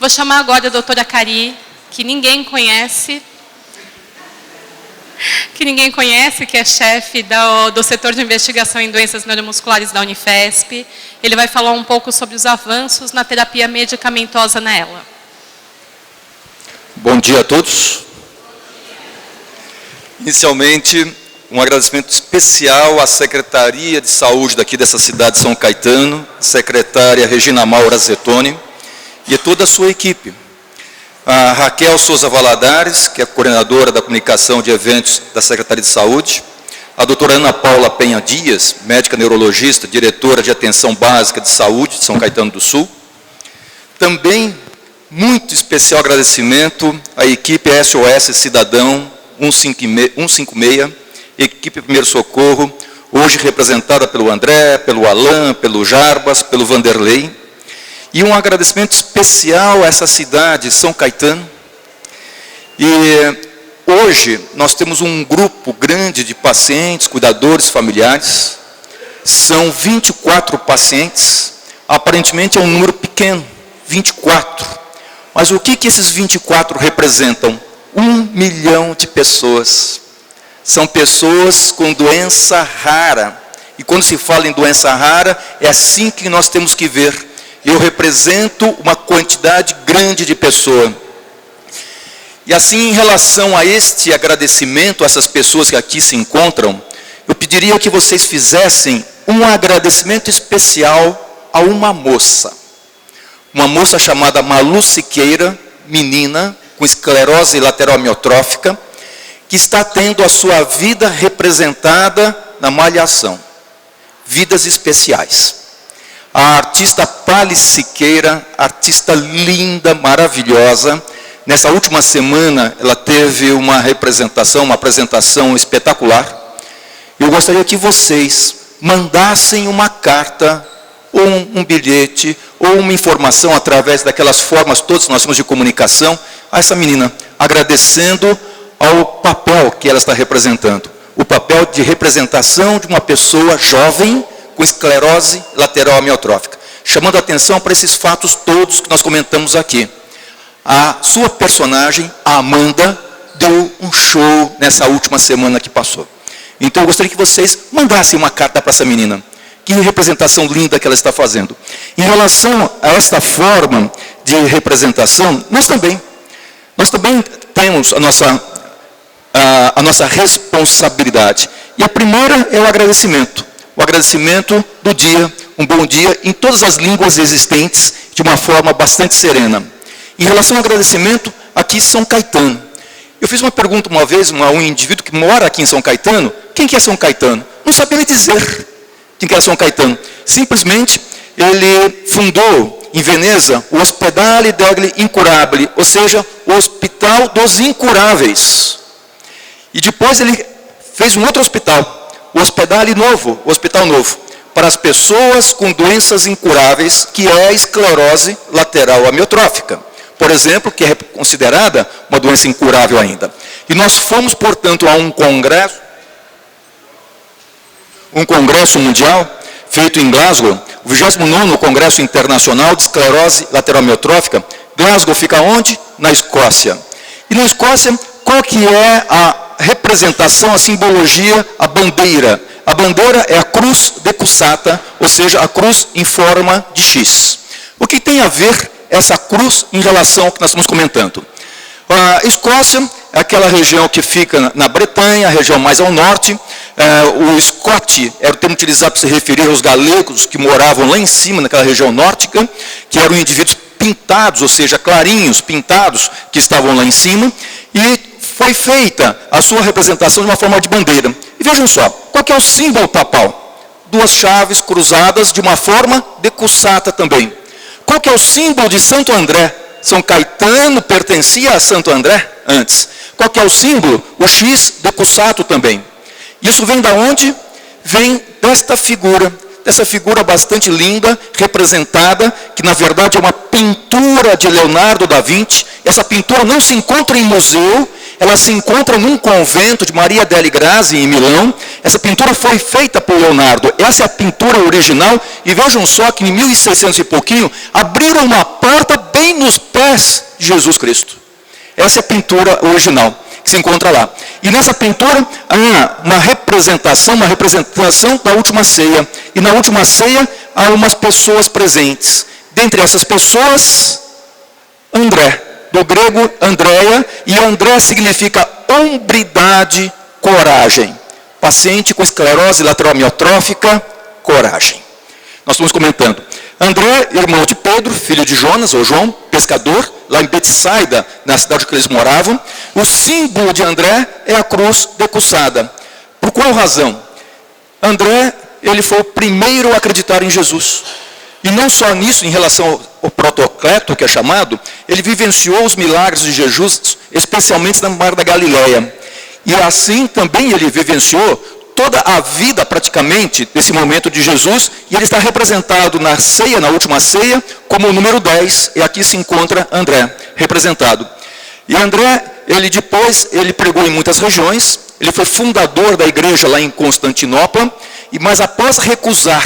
Vou chamar agora a doutora Cari, que ninguém conhece, que é chefe do setor de investigação em doenças neuromusculares da Unifesp. Ele vai falar um pouco sobre os avanços na terapia medicamentosa nela. Bom dia a todos. Inicialmente, um agradecimento especial à Secretaria de Saúde daqui dessa cidade de São Caetano, secretária Regina Maura Zettoni, e toda a sua equipe. A Raquel Souza Valadares, que é coordenadora da comunicação de eventos da Secretaria de Saúde, a doutora Ana Paula Penha Dias, médica neurologista, diretora de Atenção Básica de Saúde de São Caetano do Sul. Também, muito especial agradecimento à equipe SOS Cidadão 156, equipe Primeiro Socorro, hoje representada pelo André, pelo Alain, pelo Jarbas, pelo Vanderlei. E um agradecimento especial a essa cidade, São Caetano. E hoje nós temos um grupo grande de pacientes, cuidadores, familiares. São 24 pacientes. Aparentemente é um número pequeno, 24. Mas o que esses 24 representam? 1 milhão de pessoas. São pessoas com doença rara. E quando se fala em doença rara, é assim que nós temos que ver. Eu represento uma quantidade grande de pessoas. E assim, em relação a este agradecimento a essas pessoas que aqui se encontram, eu pediria que vocês fizessem um agradecimento especial a uma moça. Uma moça chamada Malu Siqueira, menina, com esclerose lateral amiotrófica, que está tendo a sua vida representada na Malhação. Vidas especiais. A artista Pali Siqueira, artista linda, maravilhosa. Nessa última semana, ela teve uma apresentação espetacular. Eu gostaria que vocês mandassem uma carta, ou um bilhete, ou uma informação através daquelas formas todas que nós temos de comunicação, a essa menina, agradecendo ao papel que ela está representando. O papel de representação de uma pessoa jovem, com esclerose lateral amiotrófica, chamando a atenção para esses fatos todos que nós comentamos aqui. A sua personagem, a Amanda, deu um show nessa última semana que passou. Então eu gostaria que vocês mandassem uma carta para essa menina. Que representação linda que ela está fazendo. Em relação a esta forma de representação, nós também temos a nossa responsabilidade. E a primeira é o agradecimento. O agradecimento do dia, um bom dia, em todas as línguas existentes, de uma forma bastante serena. Em relação ao agradecimento, aqui em São Caetano. Eu fiz uma pergunta uma vez a um indivíduo que mora aqui em São Caetano, quem que é São Caetano? Não sabia me dizer quem que é São Caetano. Simplesmente, ele fundou em Veneza o Ospedale degli Incurabili, ou seja, o Hospital dos Incuráveis. E depois ele fez um outro hospital, o Hospital Novo, para as pessoas com doenças incuráveis, que é a esclerose lateral amiotrófica, por exemplo, que é considerada uma doença incurável ainda. E nós fomos, portanto, a um congresso mundial, feito em Glasgow, o 29º Congresso Internacional de Esclerose Lateral Amiotrófica. Glasgow fica onde? Na Escócia. E na Escócia, qual que é a representação, a simbologia, a bandeira? A bandeira é a cruz decussata, ou seja, a cruz em forma de X. O que tem a ver essa cruz em relação ao que nós estamos comentando? A Escócia é aquela região que fica na Bretanha, a região mais ao norte. O Scot era o termo utilizado para se referir aos galegos que moravam lá em cima, naquela região nórdica, que eram indivíduos pintados, ou seja, clarinhos, pintados, que estavam lá em cima. E foi feita a sua representação de uma forma de bandeira. E vejam só, qual que é o símbolo papal? 2 chaves cruzadas de uma forma decussata também. Qual que é o símbolo de Santo André? São Caetano pertencia a Santo André antes. Qual que é o símbolo? O X decussato também. Isso vem da onde? Vem desta figura bastante linda, representada, que na verdade é uma pintura de Leonardo da Vinci. Essa pintura não se encontra em museu, ela se encontra num convento de Maria delle Grazie, em Milão. Essa pintura foi feita por Leonardo. Essa é a pintura original. E vejam só que em 1600 e pouquinho, abriram uma porta bem bem nos pés de Jesus Cristo. Essa é a pintura original que se encontra lá. E nessa pintura há uma representação da última ceia. E na última ceia há umas pessoas presentes. Dentre essas pessoas, André, do grego Andréia, e André significa hombridade, coragem. Paciente com esclerose lateral amiotrófica, coragem. Nós estamos comentando. André, irmão de Pedro, filho de Jonas, ou João, pescador, lá em Betsaida, na cidade que eles moravam. O símbolo de André é a cruz decussada. Por qual razão? André, ele foi o primeiro a acreditar em Jesus. E não só nisso, em relação ao protocleto, que é chamado, ele vivenciou os milagres de Jesus, especialmente na Mar da Galileia. E assim também ele vivenciou toda a vida praticamente desse momento de Jesus, e ele está representado na ceia, na última ceia, como o número 10, e aqui se encontra André, representado. E André, ele pregou em muitas regiões, ele foi fundador da igreja lá em Constantinopla, mas após recusar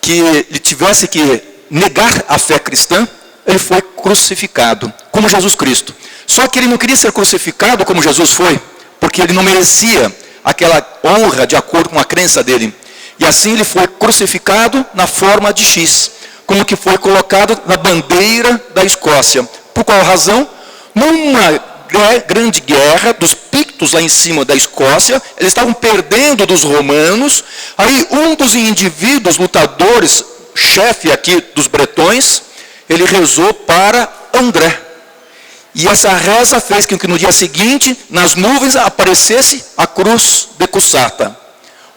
que ele tivesse que negar a fé cristã, ele foi crucificado, como Jesus Cristo. Só que ele não queria ser crucificado como Jesus foi, porque ele não merecia aquela honra de acordo com a crença dele. E assim ele foi crucificado na forma de X, como que foi colocado na bandeira da Escócia. Por qual razão? Numa grande guerra dos Pictos lá em cima da Escócia, eles estavam perdendo dos romanos. Aí um dos indivíduos, lutadores, chefe aqui dos bretões, ele rezou para André. E essa reza fez com que no dia seguinte, nas nuvens, aparecesse a cruz decussata.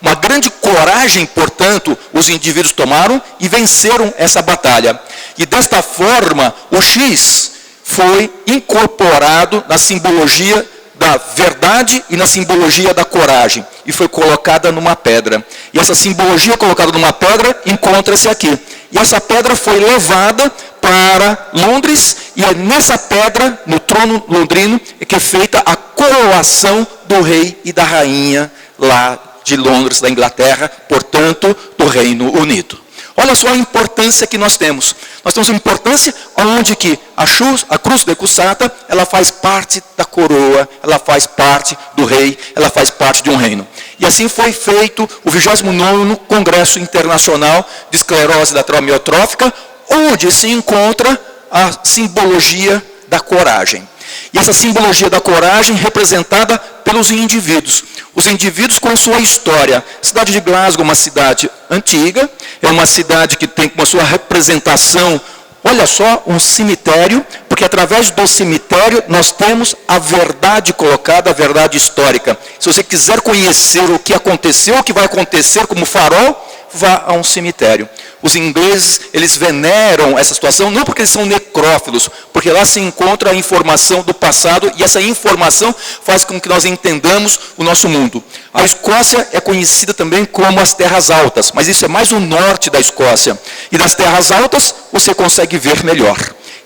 Uma grande coragem, portanto, os indivíduos tomaram e venceram essa batalha. E desta forma, o X foi incorporado na simbologia da verdade e na simbologia da coragem. E foi colocada numa pedra. E essa simbologia colocada numa pedra encontra-se aqui. E essa pedra foi levada para Londres, e é nessa pedra, no trono londrino, é que é feita a coroação do rei e da rainha lá de Londres, da Inglaterra, portanto, do Reino Unido. Olha só a importância que nós temos. Nós temos uma importância onde que a cruz decussata, ela faz parte da coroa, ela faz parte do rei, ela faz parte de um reino. E assim foi feito o 29º Congresso Internacional de Esclerose Lateral Amiotrófica, onde se encontra a simbologia da coragem. E essa simbologia da coragem representada pelos indivíduos. Os indivíduos com a sua história. A cidade de Glasgow é uma cidade antiga, é uma cidade que tem como a sua representação, olha só, um cemitério, porque através do cemitério nós temos a verdade colocada, a verdade histórica. Se você quiser conhecer o que aconteceu, o que vai acontecer como farol, vá a um cemitério. Os ingleses, eles veneram essa situação, não porque eles são necrófilos, porque lá se encontra a informação do passado, e essa informação faz com que nós entendamos o nosso mundo. A Escócia é conhecida também como as Terras Altas, mas isso é mais o norte da Escócia. E das Terras Altas, você consegue ver melhor.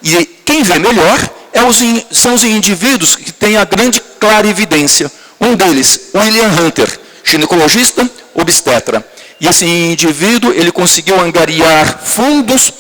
E quem vê melhor são os indivíduos que têm a grande clarividência. Um deles, William Hunter, ginecologista, obstetra. E esse indivíduo, ele conseguiu angariar fundos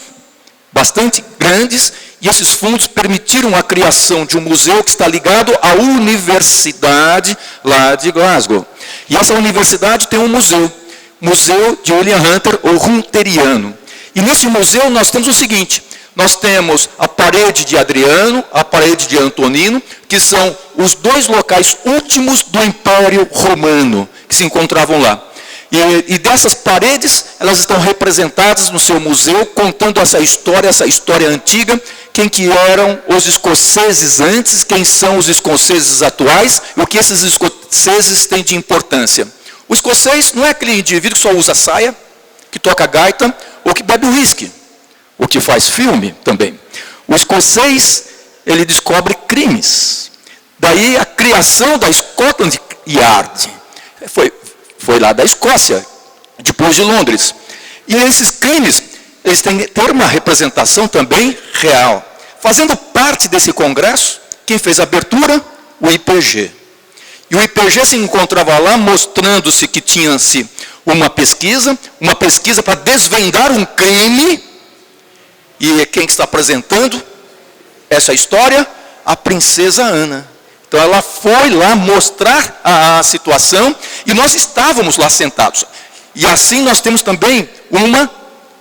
bastante grandes, e esses fundos permitiram a criação de um museu que está ligado à universidade lá de Glasgow. E essa universidade tem um museu, Museu de William Hunter, ou Hunteriano. E nesse museu nós temos o seguinte, nós temos a parede de Adriano, a parede de Antonino, que são os dois locais últimos do Império Romano, que se encontravam lá. E dessas paredes, elas estão representadas no seu museu, contando essa história antiga, quem que eram os escoceses antes, quem são os escoceses atuais, e o que esses escoceses têm de importância. O escocês não é aquele indivíduo que só usa saia, que toca gaita, ou que bebe uísque, ou que faz filme também. O escocês, ele descobre crimes. Daí a criação da Scotland Yard. Foi lá da Escócia, depois de Londres. E esses crimes, eles têm que ter uma representação também real. Fazendo parte desse congresso, quem fez a abertura? O IPG. E o IPG se encontrava lá mostrando-se que tinha-se uma pesquisa para desvendar um crime. E quem está apresentando? essa história? A princesa Ana. Então ela foi lá mostrar a situação e nós estávamos lá sentados. E assim nós temos também uma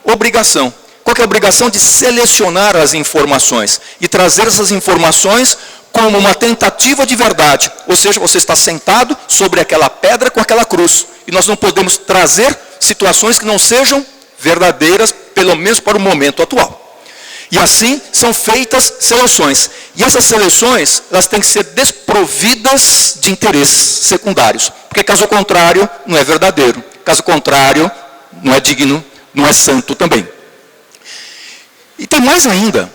obrigação. Qual que é a obrigação? De selecionar as informações e trazer essas informações como uma tentativa de verdade. Ou seja, você está sentado sobre aquela pedra com aquela cruz. E nós não podemos trazer situações que não sejam verdadeiras, pelo menos para o momento atual. E assim são feitas seleções. E essas seleções, elas têm que ser desprovidas de interesses secundários. Porque caso contrário, não é verdadeiro. Caso contrário, não é digno, não é santo também. E tem mais ainda.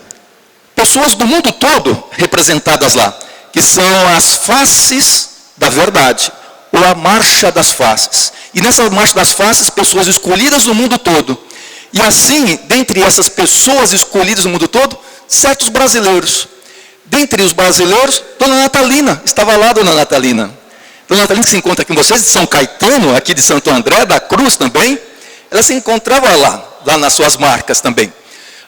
Pessoas do mundo todo representadas lá. Que são as faces da verdade. Ou a marcha das faces. E nessa marcha das faces, pessoas escolhidas do mundo todo. E assim, dentre essas pessoas escolhidas no mundo todo, certos brasileiros. Dentre os brasileiros, Dona Natalina. Estava lá, Dona Natalina. Dona Natalina que se encontra aqui com vocês, de São Caetano, aqui de Santo André, da Cruz também. Ela se encontrava lá nas suas marcas também.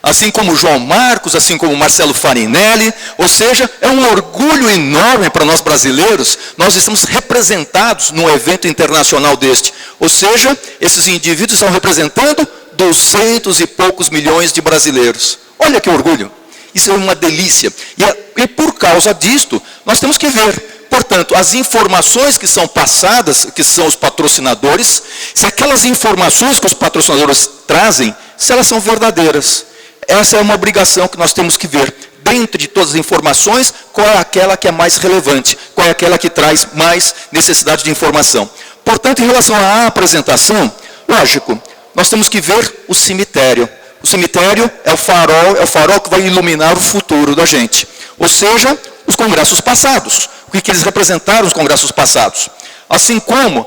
Assim como João Marcos, assim como Marcelo Farinelli. Ou seja, é um orgulho enorme para nós brasileiros. Nós estamos representados num evento internacional deste. Ou seja, esses indivíduos estão representando 200 e poucos milhões de brasileiros. Olha que orgulho. Isso é uma delícia. E por causa disto, nós temos que ver, portanto, as informações que são passadas, que são os patrocinadores, se aquelas informações que os patrocinadores trazem, se elas são verdadeiras. Essa é uma obrigação que nós temos que ver. Dentro de todas as informações, qual é aquela que é mais relevante, qual é aquela que traz mais necessidade de informação. Portanto, em relação à apresentação, lógico, nós temos que ver o cemitério. O cemitério é o farol que vai iluminar o futuro da gente. Ou seja, os congressos passados. O que eles representaram nos congressos passados. Assim como,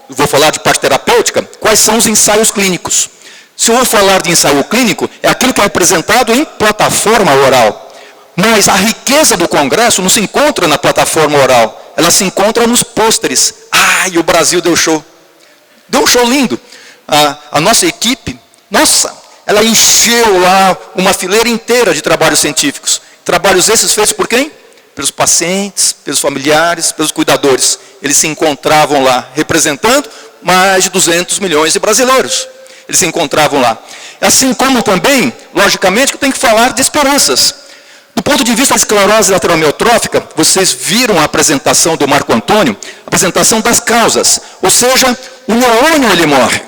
vou falar de parte terapêutica, quais são os ensaios clínicos. Se eu vou falar de ensaio clínico, é aquilo que é apresentado em plataforma oral. Mas a riqueza do congresso não se encontra na plataforma oral. Ela se encontra nos pôsteres. E o Brasil deu show. Deu um show lindo. A nossa equipe, ela encheu lá uma fileira inteira de trabalhos científicos. Trabalhos esses feitos por quem? Pelos pacientes, pelos familiares, pelos cuidadores. Eles se encontravam lá, representando mais de 200 milhões de brasileiros. Eles se encontravam lá. Assim como também, logicamente, que eu tenho que falar de esperanças. Do ponto de vista da esclerose lateral amiotrófica, vocês viram a apresentação do Marco Antônio, a apresentação das causas. Ou seja, o neurônio ele morre.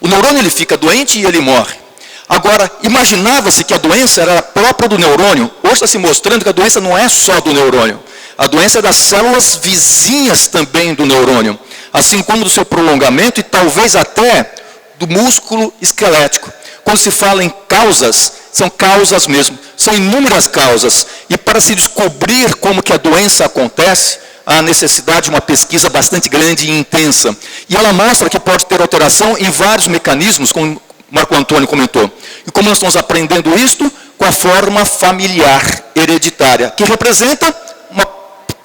O neurônio ele fica doente e ele morre. Agora, imaginava-se que a doença era própria do neurônio. Hoje está se mostrando que a doença não é só do neurônio. A doença é das células vizinhas também do neurônio. Assim como do seu prolongamento e talvez até do músculo esquelético. Quando se fala em causas, são causas mesmo. São inúmeras causas. E para se descobrir como que a doença acontece, há necessidade de uma pesquisa bastante grande e intensa. E ela mostra que pode ter alteração em vários mecanismos, como Marco Antônio comentou. E como nós estamos aprendendo isto? Com a forma familiar hereditária, que representa uma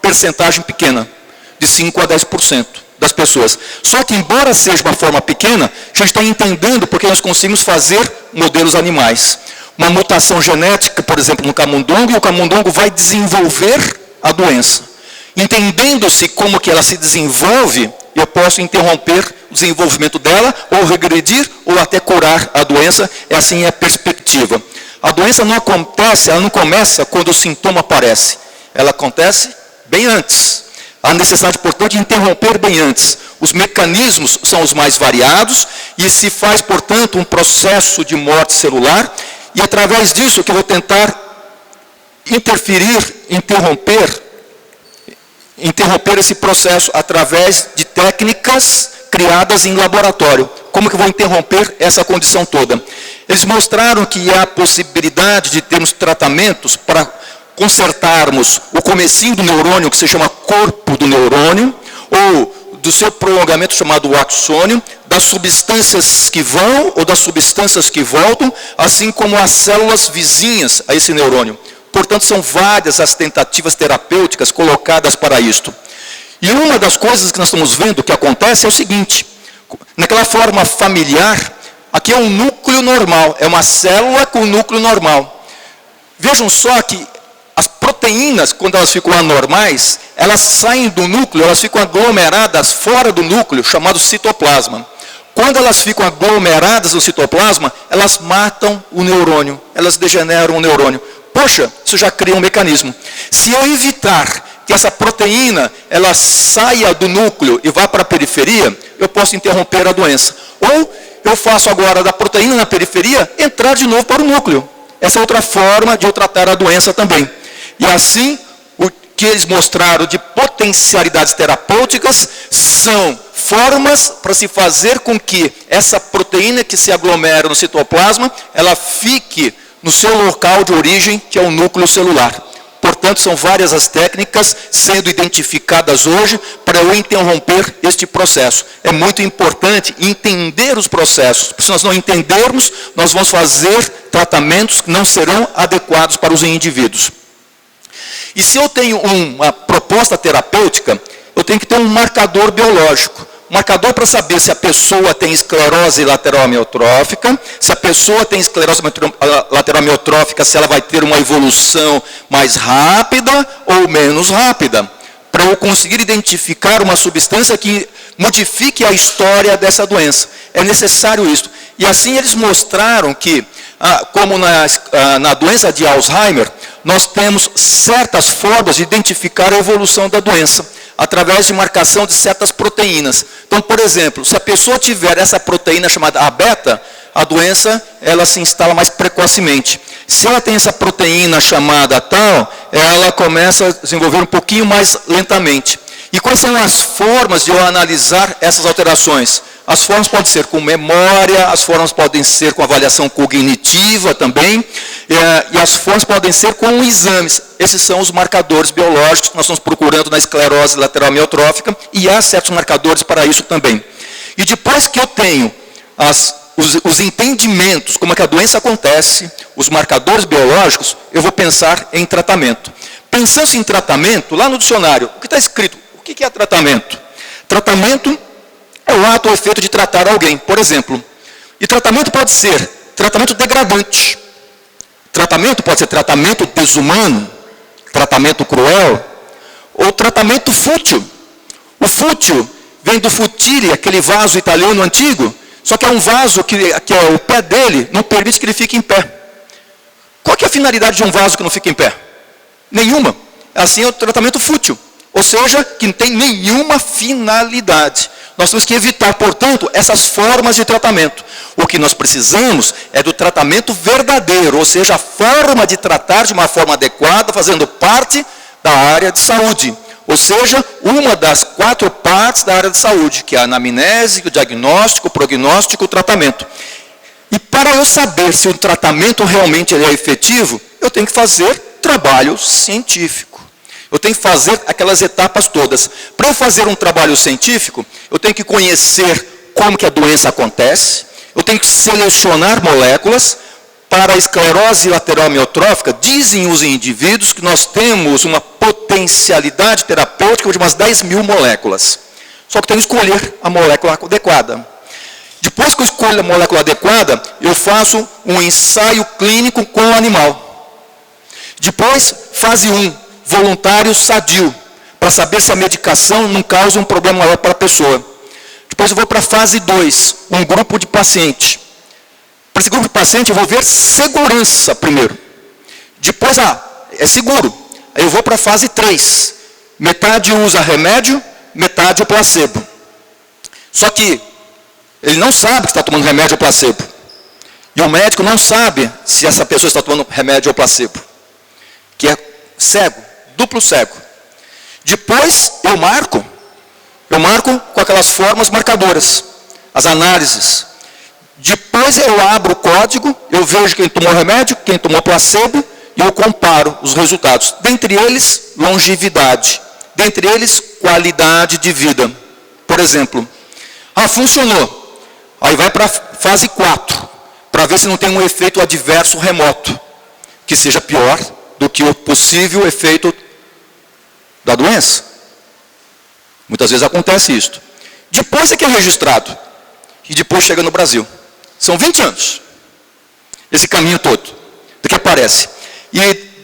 percentagem pequena, de 5 a 10% das pessoas. Só que, embora seja uma forma pequena, a gente está entendendo porque nós conseguimos fazer modelos animais. Uma mutação genética, por exemplo, no camundongo, e o camundongo vai desenvolver a doença. Entendendo-se como que ela se desenvolve, eu posso interromper o desenvolvimento dela, ou regredir, ou até curar a doença. Assim é a perspectiva. A doença não acontece, ela não começa quando o sintoma aparece. Ela acontece bem antes. Há necessidade, portanto, de interromper bem antes. Os mecanismos são os mais variados, e se faz, portanto, um processo de morte celular, e através disso que eu vou tentar interromper esse processo através de técnicas criadas em laboratório. Como que eu vou interromper essa condição toda? Eles mostraram que há a possibilidade de termos tratamentos para consertarmos o comecinho do neurônio, que se chama corpo do neurônio, ou do seu prolongamento chamado axônio, das substâncias que vão ou das substâncias que voltam, assim como as células vizinhas a esse neurônio. Portanto, são várias as tentativas terapêuticas colocadas para isto. E uma das coisas que nós estamos vendo que acontece é o seguinte: naquela forma familiar, aqui é um núcleo normal, é uma célula com núcleo normal. Vejam só que as proteínas, quando elas ficam anormais, elas saem do núcleo, elas ficam aglomeradas fora do núcleo, chamado citoplasma. Quando elas ficam aglomeradas no citoplasma, elas matam o neurônio, elas degeneram o neurônio. Poxa, isso já cria um mecanismo. Se eu evitar que essa proteína ela saia do núcleo e vá para a periferia, eu posso interromper a doença. Ou eu faço agora da proteína na periferia entrar de novo para o núcleo. Essa é outra forma de eu tratar a doença também. E assim, o que eles mostraram de potencialidades terapêuticas são formas para se fazer com que essa proteína que se aglomera no citoplasma, ela fique no seu local de origem, que é o núcleo celular. Portanto, são várias as técnicas sendo identificadas hoje para eu interromper este processo. É muito importante entender os processos, porque se nós não entendermos, nós vamos fazer tratamentos que não serão adequados para os indivíduos. E se eu tenho uma proposta terapêutica, eu tenho que ter um marcador biológico. Marcador para saber se a pessoa tem esclerose lateral amiotrófica, se a pessoa tem esclerose lateral amiotrófica, se ela vai ter uma evolução mais rápida ou menos rápida, para eu conseguir identificar uma substância que modifique a história dessa doença. É necessário isso. E assim eles mostraram que, como na doença de Alzheimer, nós temos certas formas de identificar a evolução da doença, através de marcação de certas proteínas. Então, por exemplo, se a pessoa tiver essa proteína chamada A-beta, a doença ela se instala mais precocemente. Se ela tem essa proteína chamada tal, ela começa a desenvolver um pouquinho mais lentamente. E quais são as formas de eu analisar essas alterações? As formas podem ser com memória, as formas podem ser com avaliação cognitiva também, e as formas podem ser com exames. Esses são os marcadores biológicos que nós estamos procurando na esclerose lateral amiotrófica, e há certos marcadores para isso também. E depois que eu tenho os entendimentos, como é que a doença acontece, os marcadores biológicos, eu vou pensar em tratamento. Pensando em tratamento, lá no dicionário, o que está escrito? O que é tratamento? Tratamento é o ato ou efeito de tratar alguém, por exemplo. E tratamento pode ser tratamento degradante. Tratamento pode ser tratamento desumano, tratamento cruel, ou tratamento fútil. O fútil vem do futile, aquele vaso italiano antigo, só que é um vaso que o pé dele não permite que ele fique em pé. Qual que é a finalidade de um vaso que não fica em pé? Nenhuma. Assim é o tratamento fútil. Ou seja, que não tem nenhuma finalidade. Nós temos que evitar, portanto, essas formas de tratamento. O que nós precisamos é do tratamento verdadeiro, ou seja, a forma de tratar de uma forma adequada, fazendo parte da área de saúde. Ou seja, uma das 4 partes da área de saúde, que é a anamnese, o diagnóstico, o prognóstico e o tratamento. E para eu saber se o tratamento realmente é efetivo, eu tenho que fazer trabalho científico. Eu tenho que fazer aquelas etapas todas. Para eu fazer um trabalho científico, eu tenho que conhecer como que a doença acontece, eu tenho que selecionar moléculas. Para a esclerose lateral amiotrófica, dizem os indivíduos que nós temos uma potencialidade terapêutica de umas 10.000 moléculas. Só que tenho que escolher a molécula adequada. Depois que eu escolho a molécula adequada, eu faço um ensaio clínico com o animal. Depois, fase 1, voluntário sadio, para saber se a medicação não causa um problema maior para a pessoa. Depois eu vou para a fase 2, um grupo de paciente. Para esse grupo de paciente eu vou ver segurança primeiro. Depois, é seguro. Aí eu vou para a fase 3. Metade usa remédio, metade o placebo. Só que ele não sabe que está tomando remédio ou placebo. E o médico não sabe se essa pessoa está tomando remédio ou placebo. Que é cego, duplo cego. Depois eu marco com aquelas formas marcadoras, as análises. Depois eu abro o código, eu vejo quem tomou remédio, quem tomou placebo, e eu comparo os resultados. Dentre eles, longevidade. Dentre eles, qualidade de vida. Por exemplo, funcionou. Aí vai para a fase 4, para ver se não tem um efeito adverso remoto, que seja pior do que o possível efeito da doença. Muitas vezes acontece isso. Depois é que é registrado, e depois chega no Brasil. São 20 anos, esse caminho todo, do que aparece. E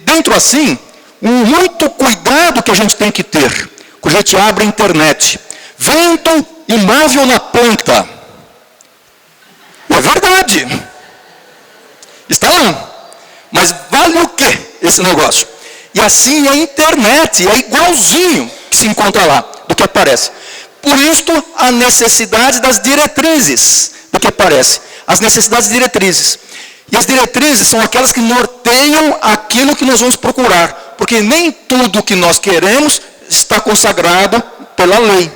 dentro assim, muito cuidado que a gente tem que ter quando a gente abre a internet. Vento imóvel na ponta. É verdade. Está lá. Mas vale o quê esse negócio? E assim a internet é igualzinho que se encontra lá, do que aparece. Por isso, a necessidade das diretrizes do que aparece. As necessidades diretrizes. E as diretrizes são aquelas que norteiam aquilo que nós vamos procurar. Porque nem tudo que nós queremos está consagrado pela lei.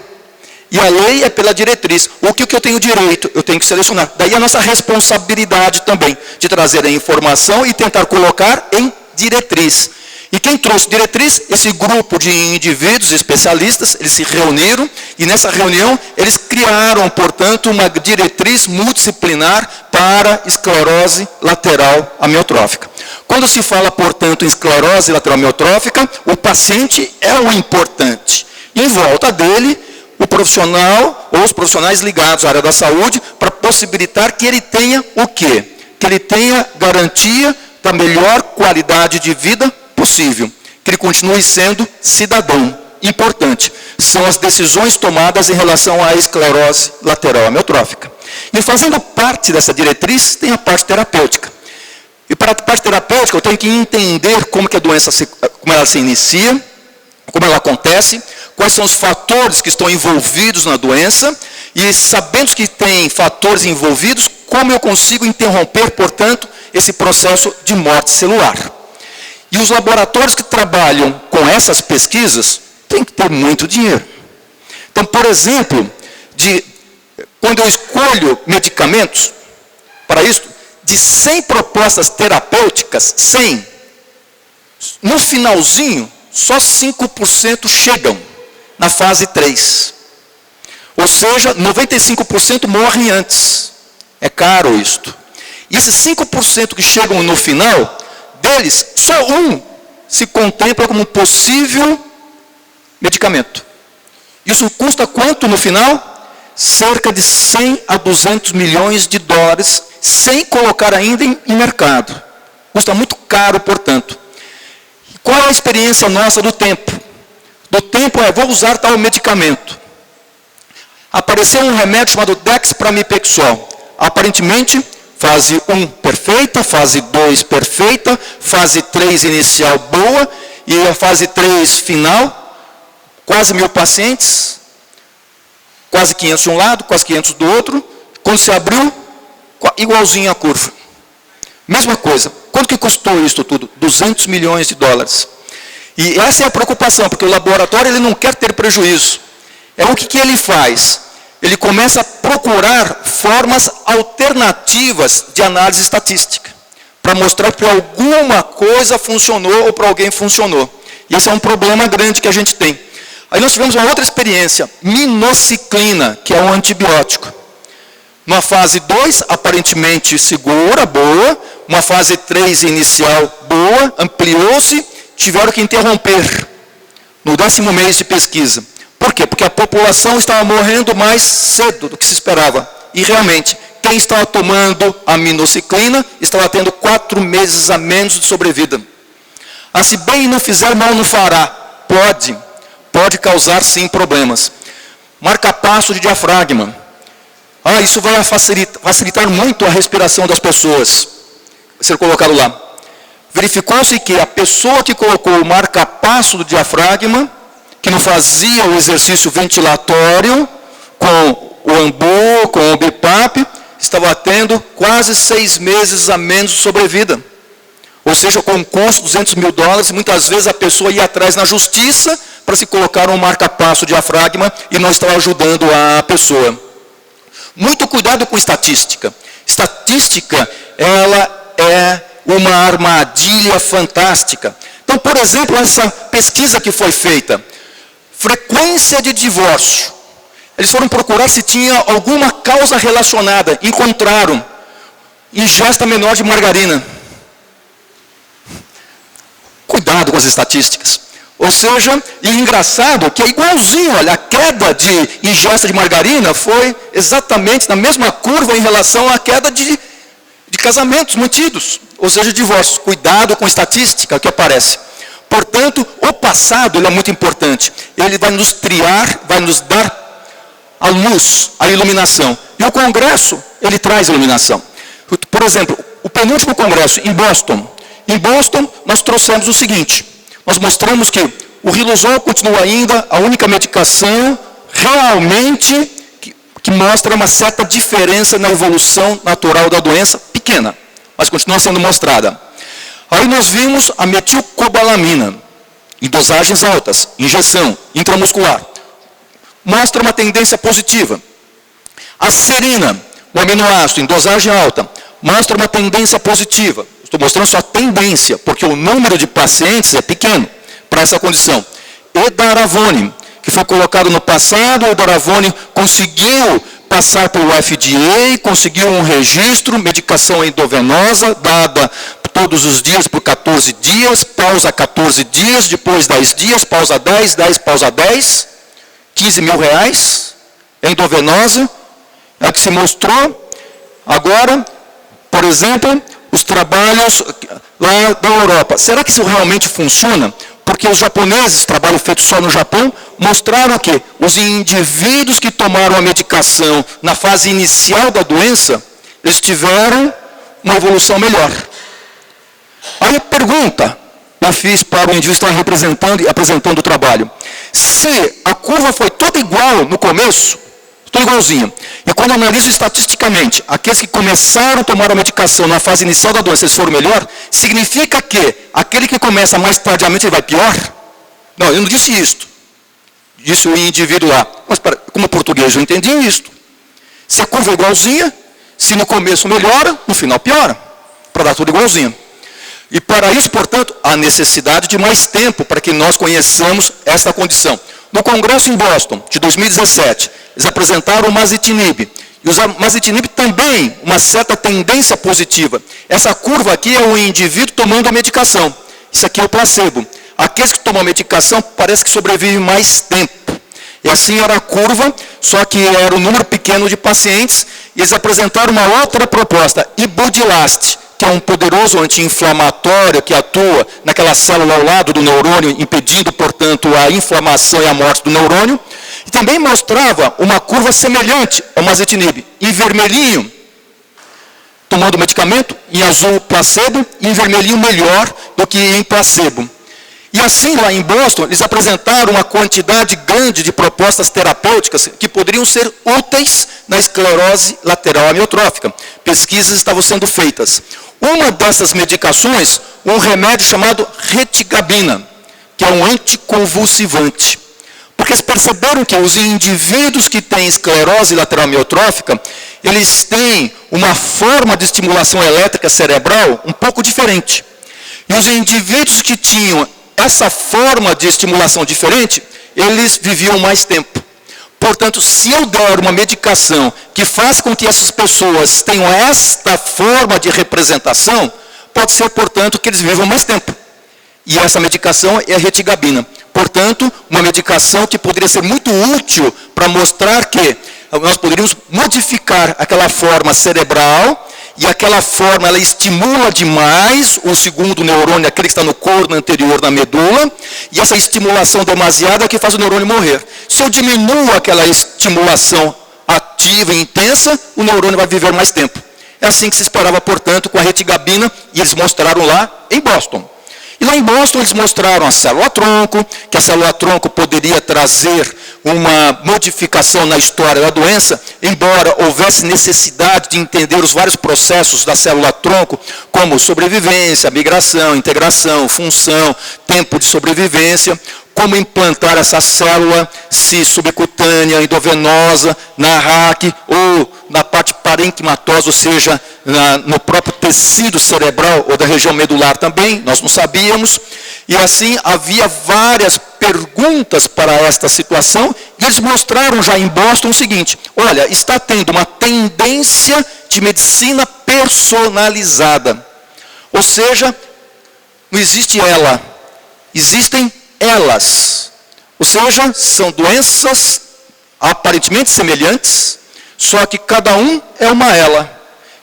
E a lei é pela diretriz. O que eu tenho direito? Eu tenho que selecionar. Daí a nossa responsabilidade também, de trazer a informação e tentar colocar em diretriz. E quem trouxe diretriz? Esse grupo de indivíduos especialistas, eles se reuniram e nessa reunião eles criaram, portanto, uma diretriz multidisciplinar para esclerose lateral amiotrófica. Quando se fala, portanto, em esclerose lateral amiotrófica, o paciente é o importante. Em volta dele, o profissional ou os profissionais ligados à área da saúde para possibilitar que ele tenha o quê? Que ele tenha garantia da melhor qualidade de vida possível, que ele continue sendo cidadão. Importante, são as decisões tomadas em relação à esclerose lateral amiotrófica. E fazendo parte dessa diretriz, tem a parte terapêutica. E para a parte terapêutica, eu tenho que entender como que a doença como ela se inicia, como ela acontece, quais são os fatores que estão envolvidos na doença, e sabendo que tem fatores envolvidos, como eu consigo interromper, portanto, esse processo de morte celular. E os laboratórios que trabalham com essas pesquisas têm que ter muito dinheiro. Então, por exemplo, quando eu escolho medicamentos para isso, de 100 propostas terapêuticas, 100, no finalzinho, só 5% chegam na fase 3. Ou seja, 95% morrem antes. É caro isto. E esses 5% que chegam no final, deles, só um se contempla como possível medicamento. Isso custa quanto no final? Cerca de 100 a 200 milhões de dólares, sem colocar ainda em mercado. Custa muito caro, portanto. Qual é a experiência nossa do tempo? Do tempo vou usar tal medicamento. Apareceu um remédio chamado Dexpramipexol. Aparentemente, fase 1 perfeita, fase 2 perfeita, fase 3 inicial boa, e a fase 3 final, quase 1.000 pacientes, quase 500 de um lado, quase 500 do outro. Quando se abriu, igualzinho a curva. Mesma coisa. Quanto que custou isso tudo? 200 milhões de dólares. E essa é a preocupação, porque o laboratório ele não quer ter prejuízo. É o que ele faz? Ele começa a procurar formas alternativas de análise estatística, para mostrar que alguma coisa funcionou ou para alguém funcionou. E esse é um problema grande que a gente tem. Aí nós tivemos uma outra experiência, minociclina, que é um antibiótico. Numa fase 2, aparentemente segura, boa. Uma fase 3 inicial, boa, ampliou-se, tiveram que interromper no 10º mês de pesquisa. Por quê? Porque a população estava morrendo mais cedo do que se esperava. E realmente, quem estava tomando a minociclina estava tendo 4 meses a menos de sobrevida. Ah, se bem não fizer, mal não fará. Pode causar sim problemas. Marca-passo de diafragma. Isso vai facilitar muito a respiração das pessoas. Vai ser colocado lá. Verificou-se que a pessoa que colocou o marca-passo do diafragma, que não fazia o exercício ventilatório, com o AMBU, com o BIPAP, estava tendo quase 6 meses a menos de sobrevida. Ou seja, com um custo de 200 mil dólares, muitas vezes a pessoa ia atrás na justiça para se colocar um marca-passo diafragma e não estava ajudando a pessoa. Muito cuidado com estatística. Estatística, ela é uma armadilha fantástica. Então, por exemplo, essa pesquisa que foi feita, frequência de divórcio. Eles foram procurar se tinha alguma causa relacionada. Encontraram ingesta menor de margarina. Cuidado com as estatísticas. Ou seja, e engraçado que é igualzinho, olha, a queda de ingesta de margarina foi exatamente na mesma curva em relação à queda de casamentos mantidos. ou seja, divórcios. Cuidado com a estatística que aparece. Portanto, o passado ele é muito importante. Ele vai nos triar, vai nos dar a luz, a iluminação. E o Congresso, ele traz iluminação. Por exemplo, o penúltimo Congresso em Boston. Em Boston, nós trouxemos o seguinte. Nós mostramos que o Riluzol continua ainda a única medicação realmente que mostra uma certa diferença na evolução natural da doença, pequena, mas continua sendo mostrada. Aí nós vimos a metilcobalamina, em dosagens altas, injeção intramuscular. Mostra uma tendência positiva. A serina, o aminoácido em dosagem alta, mostra uma tendência positiva. Estou mostrando só a tendência, porque o número de pacientes é pequeno para essa condição. Edaravone, que foi colocado no passado, o Edaravone conseguiu passar pelo FDA, conseguiu um registro, medicação endovenosa, dada todos os dias por 14 dias, pausa 14 dias, depois 10 dias, pausa 10, 10, pausa 10, 15 mil reais, endovenosa, é o que se mostrou. Agora, por exemplo, os trabalhos lá da Europa. Será que isso realmente funciona? Porque os japoneses, trabalho feito só no Japão, mostraram que os indivíduos que tomaram a medicação na fase inicial da doença, eles tiveram uma evolução melhor. Aí a pergunta eu fiz para o indivíduo que estava representando e apresentando o trabalho. Se a curva foi toda igual no começo, tudo igualzinho, e quando analiso estatisticamente, aqueles que começaram a tomar a medicação na fase inicial da doença, eles foram melhor, significa que aquele que começa mais tardiamente, ele vai pior? Não, eu não disse isto. Disse o indivíduo lá. Mas como português eu entendi isto. Se a curva é igualzinha, se no começo melhora, no final piora. Para dar tudo igualzinho. E para isso, portanto, há necessidade de mais tempo para que nós conheçamos esta condição. No Congresso em Boston, de 2017, eles apresentaram o Masitinib. E o Masitinib também, uma certa tendência positiva. Essa curva aqui é o indivíduo tomando a medicação. Isso aqui é o placebo. Aqueles que tomam a medicação parece que sobrevivem mais tempo. E assim era a curva, só que era um número pequeno de pacientes. E eles apresentaram uma outra proposta, Ibudilast, que é um poderoso anti-inflamatório que atua naquela célula ao lado do neurônio, impedindo, portanto, a inflamação e a morte do neurônio. E também mostrava uma curva semelhante ao Masitinib, em vermelhinho, tomando o medicamento, em azul placebo, e em vermelhinho melhor do que em placebo. E assim, lá em Boston, eles apresentaram uma quantidade grande de propostas terapêuticas que poderiam ser úteis na esclerose lateral amiotrófica. Pesquisas estavam sendo feitas. Uma dessas medicações, um remédio chamado retigabina, que é um anticonvulsivante. Porque eles perceberam que os indivíduos que têm esclerose lateral amiotrófica, eles têm uma forma de estimulação elétrica cerebral um pouco diferente. E os indivíduos que tinham essa forma de estimulação diferente, eles viviam mais tempo. Portanto, se eu der uma medicação que faz com que essas pessoas tenham esta forma de representação, pode ser, portanto, que eles vivam mais tempo. E essa medicação é a retigabina. Portanto, uma medicação que poderia ser muito útil para mostrar que nós poderíamos modificar aquela forma cerebral, e aquela forma, ela estimula demais o segundo neurônio, aquele que está no corno anterior da medula, e essa estimulação demasiada é que faz o neurônio morrer. Se eu diminuo aquela estimulação ativa e intensa, o neurônio vai viver mais tempo. É assim que se esperava, portanto, com a retigabina, e eles mostraram lá em Boston. E lá em Boston eles mostraram a célula-tronco, que a célula-tronco poderia trazer uma modificação na história da doença, embora houvesse necessidade de entender os vários processos da célula-tronco, como sobrevivência, migração, integração, função, tempo de sobrevivência, como implantar essa célula, se subcutânea, endovenosa, na RAC ou na parte parenquimatosa, ou seja, no próprio tecido cerebral ou da região medular também, nós não sabíamos. E assim havia várias perguntas para esta situação, e eles mostraram já em Boston o seguinte: olha, está tendo uma tendência de medicina personalizada. Ou seja, não existe ela, existem elas. Ou seja, são doenças aparentemente semelhantes, só que cada um é uma ela.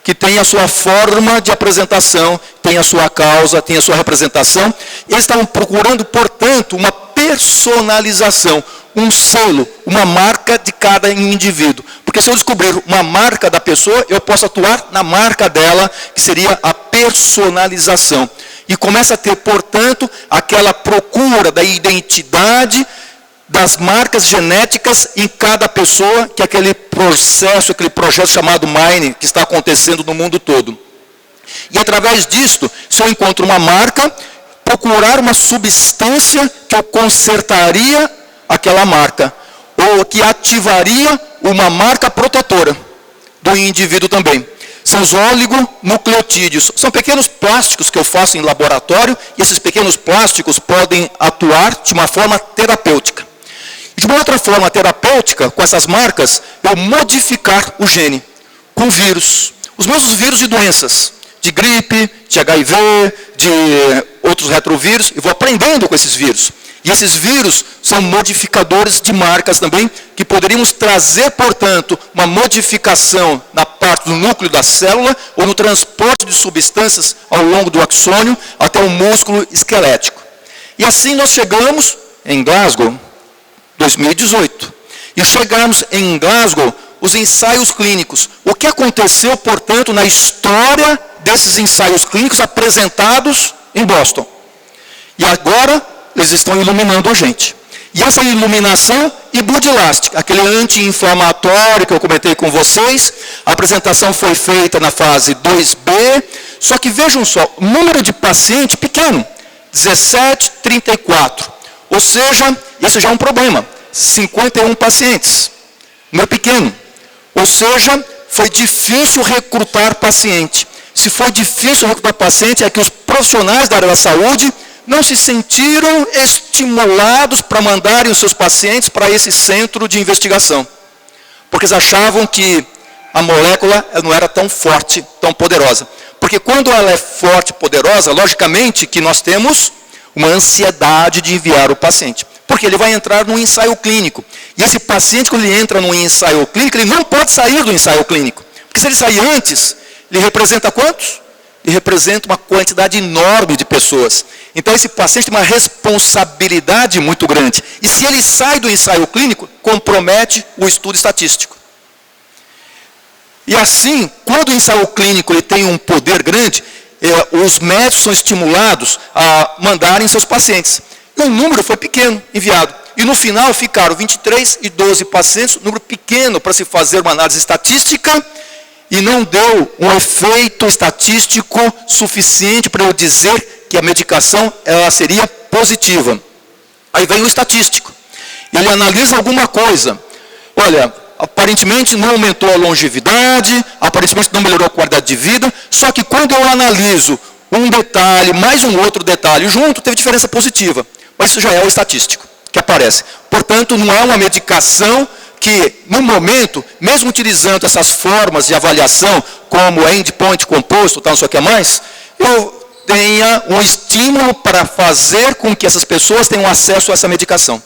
que tem a sua forma de apresentação, tem a sua causa, tem a sua representação. Eles estavam procurando, portanto, uma personalização, um selo, uma marca de cada indivíduo. Porque se eu descobrir uma marca da pessoa, eu posso atuar na marca dela, que seria a personalização. E começa a ter, portanto, aquela procura da identidade, das marcas genéticas em cada pessoa, que é aquele processo, aquele projeto chamado Mining, que está acontecendo no mundo todo. E através disto, se eu encontro uma marca, procurar uma substância que eu consertaria aquela marca, ou que ativaria uma marca protetora do indivíduo também. São os oligonucleotídeos. São pequenos plásticos que eu faço em laboratório, e esses pequenos plásticos podem atuar de uma forma terapêutica. De uma outra forma terapêutica, com essas marcas, eu modificar o gene com vírus. Os mesmos vírus de doenças, de gripe, de HIV, de outros retrovírus, e vou aprendendo com esses vírus. E esses vírus são modificadores de marcas também, que poderíamos trazer, portanto, uma modificação na parte do núcleo da célula, ou no transporte de substâncias ao longo do axônio, até o músculo esquelético. E assim nós chegamos em Glasgow, 2018. E chegamos em Glasgow, os ensaios clínicos. O que aconteceu, portanto, na história desses ensaios clínicos apresentados em Boston? E agora, eles estão iluminando a gente. E essa iluminação ibudilástica, aquele anti-inflamatório que eu comentei com vocês, a apresentação foi feita na fase 2B, só que vejam só, o número de paciente pequeno, 1734. Ou seja, esse já é um problema. 51 pacientes. Número pequeno. Ou seja, foi difícil recrutar paciente. Se foi difícil recrutar paciente, é que os profissionais da área da saúde não se sentiram estimulados para mandarem os seus pacientes para esse centro de investigação. Porque eles achavam que a molécula não era tão forte, tão poderosa. Porque quando ela é forte e poderosa, logicamente que nós temos uma ansiedade de enviar o paciente. Porque ele vai entrar num ensaio clínico. E esse paciente, quando ele entra num ensaio clínico, ele não pode sair do ensaio clínico. Porque se ele sair antes, ele representa quantos? Ele representa uma quantidade enorme de pessoas. Então esse paciente tem uma responsabilidade muito grande. E se ele sai do ensaio clínico, compromete o estudo estatístico. E assim, quando o ensaio clínico ele tem um poder grande, os médicos são estimulados a mandarem seus pacientes. E o número foi pequeno, enviado. E no final ficaram 23 e 12 pacientes, número pequeno para se fazer uma análise estatística, e não deu um efeito estatístico suficiente para eu dizer que a medicação ela seria positiva. Aí vem o estatístico. Ele analisa alguma coisa. Olha, aparentemente não aumentou a longevidade, aparentemente não melhorou a qualidade de vida, só que quando eu analiso um detalhe, mais um outro detalhe junto, teve diferença positiva. Mas isso já é o estatístico que aparece. Portanto, não é uma medicação que, no momento, mesmo utilizando essas formas de avaliação, como endpoint composto, tal, não sei o que mais, eu tenha um estímulo para fazer com que essas pessoas tenham acesso a essa medicação.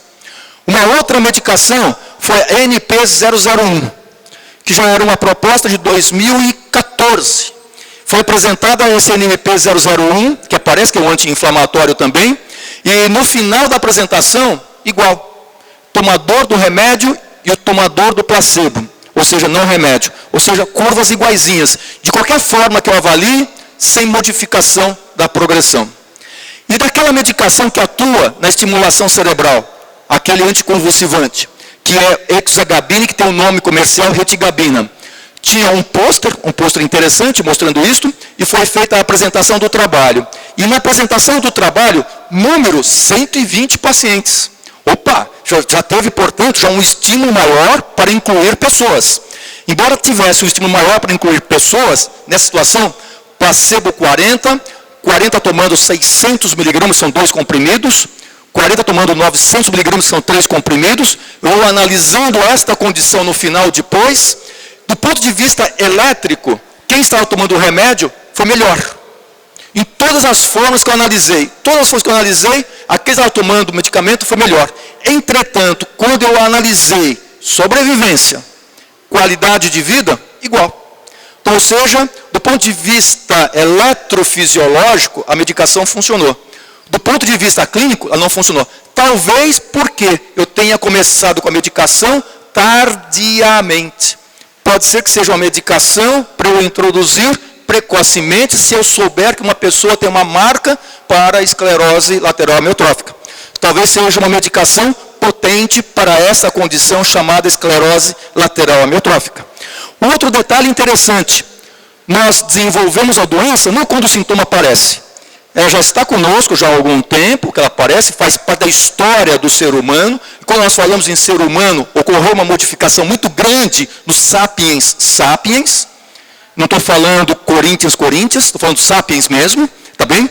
Uma outra medicação foi a NP001, que já era uma proposta de 2014. Foi apresentada esse NP001, que aparece que é um anti-inflamatório também, e no final da apresentação, igual, tomador do remédio e o tomador do placebo, ou seja, não remédio, ou seja, curvas iguaizinhas, de qualquer forma que eu avalie, sem modificação da progressão. E daquela medicação que atua na estimulação cerebral, aquele anticonvulsivante, que é exagabine, que tem o nome comercial retigabina. Tinha um pôster interessante mostrando isto, e foi feita a apresentação do trabalho. E na apresentação do trabalho, número 120 pacientes. Opa, já teve, portanto, já um estímulo maior para incluir pessoas. Embora tivesse um estímulo maior para incluir pessoas, nessa situação, placebo 40 tomando 600 miligramas, são 2 comprimidos, 40 tomando 900 miligramas, são 3 comprimidos, eu analisando esta condição no final depois, do ponto de vista elétrico, quem estava tomando o remédio foi melhor. Em todas as formas que eu analisei, aquele que estava tomando o medicamento foi melhor. Entretanto, quando eu analisei sobrevivência, qualidade de vida, igual. Ou seja, do ponto de vista eletrofisiológico, a medicação funcionou. Do ponto de vista clínico, ela não funcionou. Talvez porque eu tenha começado com a medicação tardiamente. Pode ser que seja uma medicação para eu introduzir precocemente, se eu souber que uma pessoa tem uma marca para esclerose lateral amiotrófica. Talvez seja uma medicação potente para essa condição chamada esclerose lateral amiotrófica. Outro detalhe interessante, nós desenvolvemos a doença não quando o sintoma aparece. Ela já está conosco já há algum tempo, que ela aparece, faz parte da história do ser humano. E quando nós falamos em ser humano, ocorreu uma modificação muito grande no sapiens sapiens. Não estou falando Corinthians, estou falando sapiens mesmo, tá bem?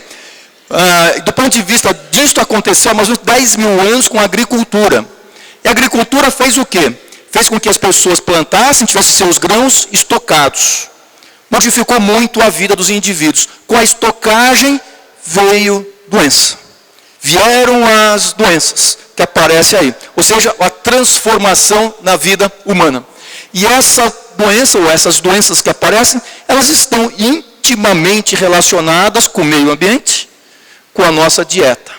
Do ponto de vista disso, aconteceu há mais ou menos 10 mil anos com a agricultura. E a agricultura fez o quê? Fez com que as pessoas plantassem, tivessem seus grãos estocados. Modificou muito a vida dos indivíduos. Com a estocagem veio doença. Vieram as doenças que aparecem aí. Ou seja, a transformação na vida humana. E essa doença, ou essas doenças que aparecem, elas estão intimamente relacionadas com o meio ambiente, com a nossa dieta,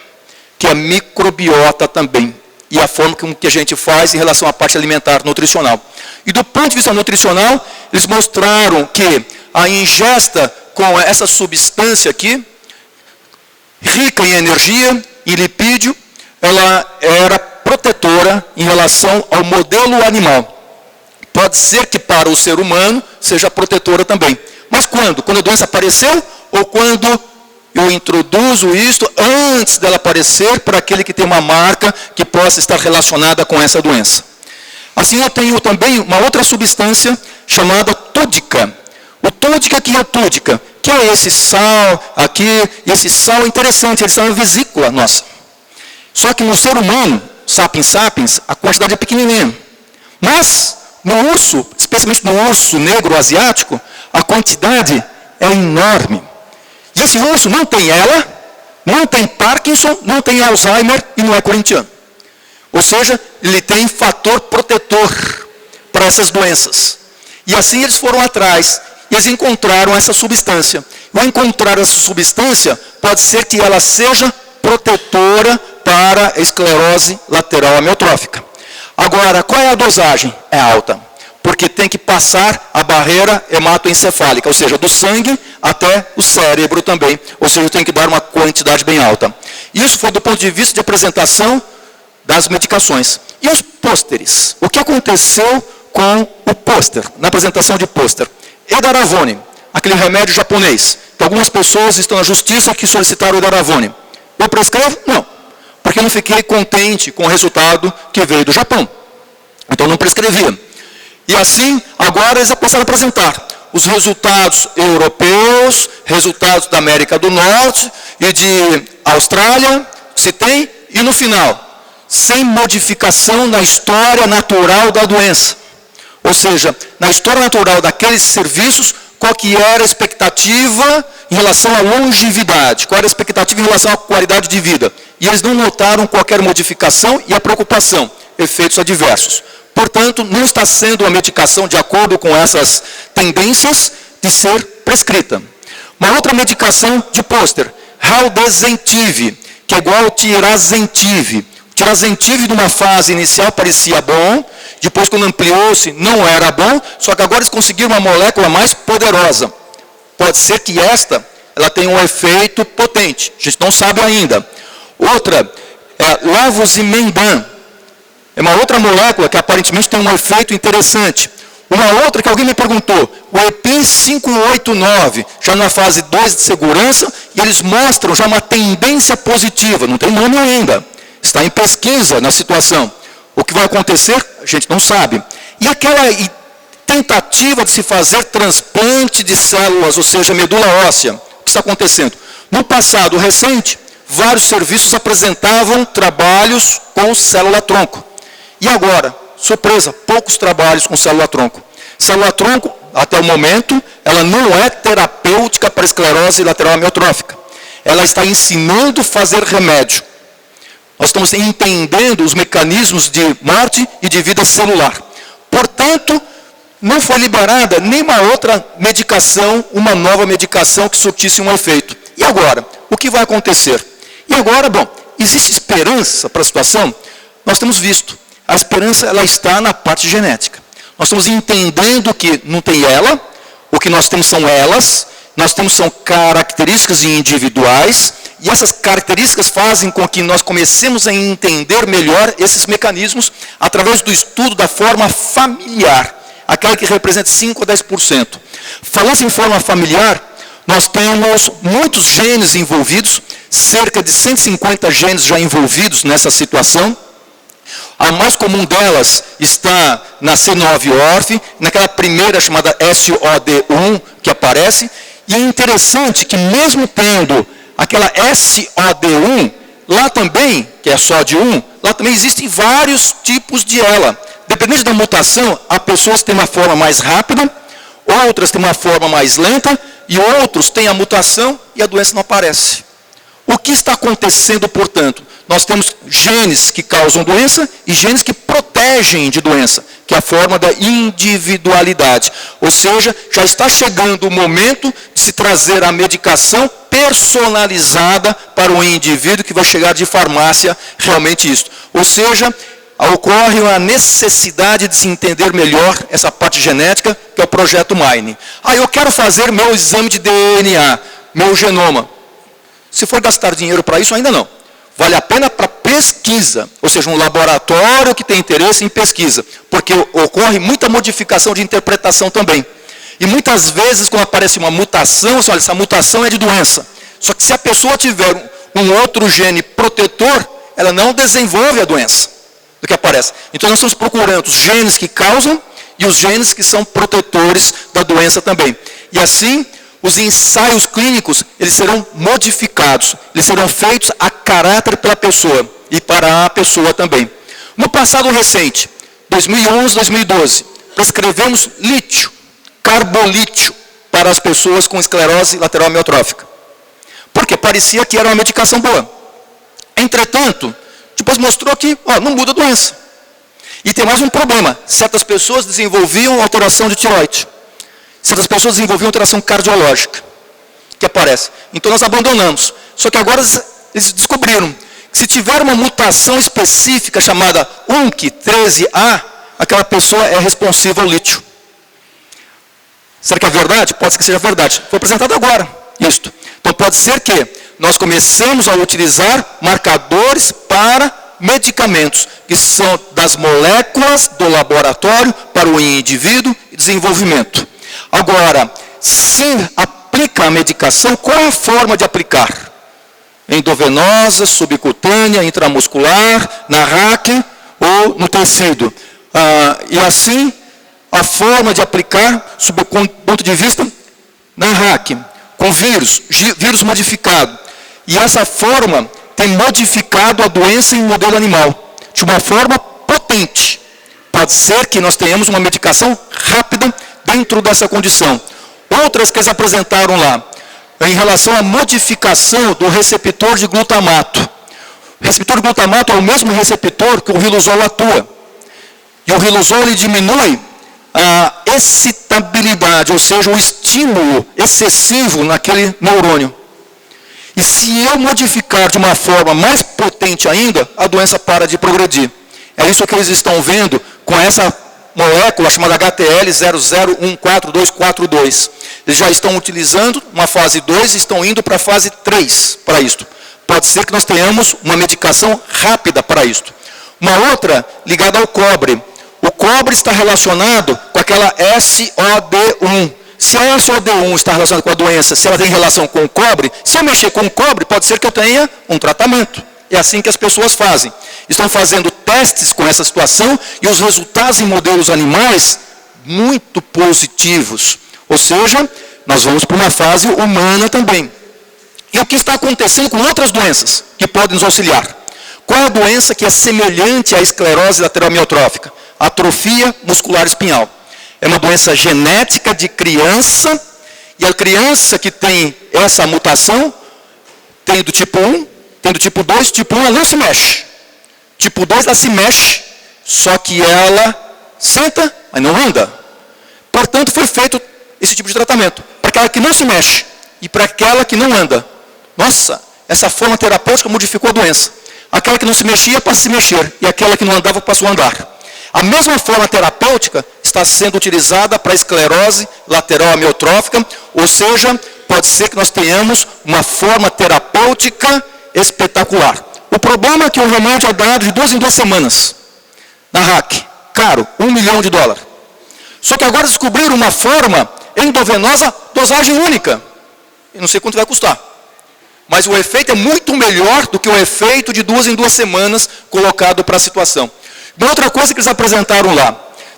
que é a microbiota também. E a forma com que a gente faz em relação à parte alimentar nutricional. E do ponto de vista nutricional, eles mostraram que a ingesta com essa substância aqui, rica em energia e lipídio, ela era protetora em relação ao modelo animal. Pode ser que para o ser humano seja protetora também. Mas quando? Quando a doença apareceu ou quando eu introduzo isto antes dela aparecer para aquele que tem uma marca que possa estar relacionada com essa doença? Assim eu tenho também uma outra substância chamada túdica. O túdica, que é a túdica? Que é esse sal aqui, e esse sal é interessante, ele está na vesícula nossa. Só que no ser humano, sapiens sapiens, a quantidade é pequenininha. Mas no urso, especialmente no urso negro asiático, a quantidade é enorme. E esse urso não tem ela, não tem Parkinson, não tem Alzheimer e não é corintiano. Ou seja, ele tem fator protetor para essas doenças. E assim eles foram atrás. E eles encontraram essa substância. Ao encontrar essa substância, pode ser que ela seja protetora para a esclerose lateral amiotrófica. Agora, qual é a dosagem? É alta. Porque tem que passar a barreira hematoencefálica, ou seja, do sangue até o cérebro também. Ou seja, tem que dar uma quantidade bem alta. Isso foi do ponto de vista de apresentação das medicações. E os pôsteres? O que aconteceu com o pôster, na apresentação de pôster? Edaravone, aquele remédio japonês, que algumas pessoas estão na justiça que solicitaram o Edaravone. Eu prescrevo? Não, porque eu não fiquei contente com o resultado que veio do Japão. Então não prescrevia. E assim, agora eles passaram a apresentar os resultados europeus, resultados da América do Norte e de Austrália, se tem, e no final, sem modificação na história natural da doença. Ou seja, na história natural daqueles serviços, qual que era a expectativa em relação à longevidade, qual era a expectativa em relação à qualidade de vida. E eles não notaram qualquer modificação e a preocupação, efeitos adversos. Portanto, não está sendo uma medicação de acordo com essas tendências de ser prescrita. Uma outra medicação de pôster, Reldesentiv, que é igual ao Tirazentiv. Tirazentiv, numa fase inicial, parecia bom, depois, quando ampliou-se, não era bom, só que agora eles conseguiram uma molécula mais poderosa. Pode ser que ela tenha um efeito potente, a gente não sabe ainda. Outra é Levosimendan, é uma outra molécula que aparentemente tem um efeito interessante. Uma outra que alguém me perguntou, o EPIN 589, já na fase 2 de segurança, e eles mostram já uma tendência positiva, não tem nome ainda. Está em pesquisa na situação. O que vai acontecer, a gente não sabe. E aquela tentativa de se fazer transplante de células, ou seja, medula óssea, o que está acontecendo? No passado recente, vários serviços apresentavam trabalhos com célula-tronco. E agora, surpresa, poucos trabalhos com célula-tronco. Célula-tronco, até o momento, ela não é terapêutica para esclerose lateral amiotrófica. Ela está ensinando a fazer remédio. Nós estamos entendendo os mecanismos de morte e de vida celular. Portanto, não foi liberada nenhuma outra medicação, uma nova medicação que surtisse um efeito. E agora? O que vai acontecer? E agora, bom, existe esperança para a situação? Nós temos visto. A esperança, ela está na parte genética. Nós estamos entendendo que não tem ela, o que nós temos são elas, nós temos são características individuais, e essas características fazem com que nós comecemos a entender melhor esses mecanismos através do estudo da forma familiar, aquela que representa 5 a 10%. Falando em forma familiar, nós temos muitos genes envolvidos, cerca de 150 genes já envolvidos nessa situação. A mais comum delas está na C9orf, naquela primeira chamada SOD1 que aparece. E é interessante que mesmo tendo aquela SOD1, lá também, que é só de 1, lá também existem vários tipos de ela. Dependendo da mutação, há pessoas que têm uma forma mais rápida, outras têm uma forma mais lenta, e outros têm a mutação e a doença não aparece. O que está acontecendo, portanto? Nós temos genes que causam doença e genes que protegem de doença, que é a forma da individualidade. Ou seja, já está chegando o momento de se trazer a medicação personalizada para o indivíduo que vai chegar de farmácia, realmente isso. Ou seja, ocorre a necessidade de se entender melhor essa parte genética, que é o projeto Mine. Eu quero fazer meu exame de DNA, meu genoma. Se for gastar dinheiro para isso, ainda não. Vale a pena para pesquisa, ou seja, um laboratório que tem interesse em pesquisa, porque ocorre muita modificação de interpretação também. E muitas vezes, quando aparece uma mutação, você olha, essa mutação é de doença. Só que se a pessoa tiver um outro gene protetor, ela não desenvolve a doença do que aparece. Então nós estamos procurando os genes que causam e os genes que são protetores da doença também. E assim, os ensaios clínicos, eles serão modificados, eles serão feitos a caráter pela pessoa e para a pessoa também. No passado recente, 2011, 2012, prescrevemos lítio, carbolítio, para as pessoas com esclerose lateral amiotrófica. Porque parecia que era uma medicação boa. Entretanto, depois mostrou que não muda a doença. E tem mais um problema, certas pessoas desenvolviam alteração de tireoide. Certas pessoas desenvolviam alteração cardiológica, que aparece. Então nós abandonamos. Só que agora eles descobriram que se tiver uma mutação específica chamada UNC13A, aquela pessoa é responsiva ao lítio. Será que é verdade? Pode ser que seja verdade. Foi apresentado agora, isto. Então pode ser que nós comecemos a utilizar marcadores para medicamentos, que são das moléculas do laboratório para o indivíduo e desenvolvimento. Agora, se aplica a medicação, qual é a forma de aplicar? Endovenosa, subcutânea, intramuscular, na raque ou no tecido. E assim, a forma de aplicar, sob o ponto de vista, na raque, com vírus modificado. E essa forma tem modificado a doença em modelo animal, de uma forma potente. Pode ser que nós tenhamos uma medicação rápida dentro dessa condição. Outras que eles apresentaram lá, em relação à modificação do receptor de glutamato. O receptor de glutamato é o mesmo receptor que o riluzol atua. E o riluzol ele diminui a excitabilidade, ou seja, o estímulo excessivo naquele neurônio. E se eu modificar de uma forma mais potente ainda, a doença para de progredir. É isso que eles estão vendo com essa molécula chamada HTL00144242. Eles já estão utilizando uma fase 2 e estão indo para a fase 3 para isto. Pode ser que nós tenhamos uma medicação rápida para isto. Uma outra ligada ao cobre. O cobre está relacionado com aquela SOD1. Se a SOD1 está relacionada com a doença, se ela tem relação com o cobre, se eu mexer com o cobre, pode ser que eu tenha um tratamento. É assim que as pessoas fazem. Estão fazendo testes com essa situação e os resultados em modelos animais muito positivos. Ou seja, nós vamos para uma fase humana também. E o que está acontecendo com outras doenças que podem nos auxiliar? Qual é a doença que é semelhante à esclerose lateral amiotrófica? Atrofia muscular espinhal. É uma doença genética de criança, e a criança que tem essa mutação, tem do tipo 1, tem do tipo 2, tipo 1 ela não se mexe. Tipo 2 ela se mexe, só que ela senta, mas não anda. Portanto, foi feito esse tipo de tratamento, para aquela que não se mexe e para aquela que não anda. Nossa, essa forma terapêutica modificou a doença. Aquela que não se mexia passa a se mexer, e aquela que não andava passou a andar. A mesma forma terapêutica está sendo utilizada para a esclerose lateral amiotrófica, ou seja, pode ser que nós tenhamos uma forma terapêutica espetacular. O problema é que o remédio é dado de 2 em 2 semanas, na RAC, caro, $1 milhão. Só que agora descobriram uma forma endovenosa, dosagem única. Eu não sei quanto vai custar. Mas o efeito é muito melhor do que o efeito de 2 em 2 semanas colocado para a situação. Uma outra coisa que eles apresentaram lá,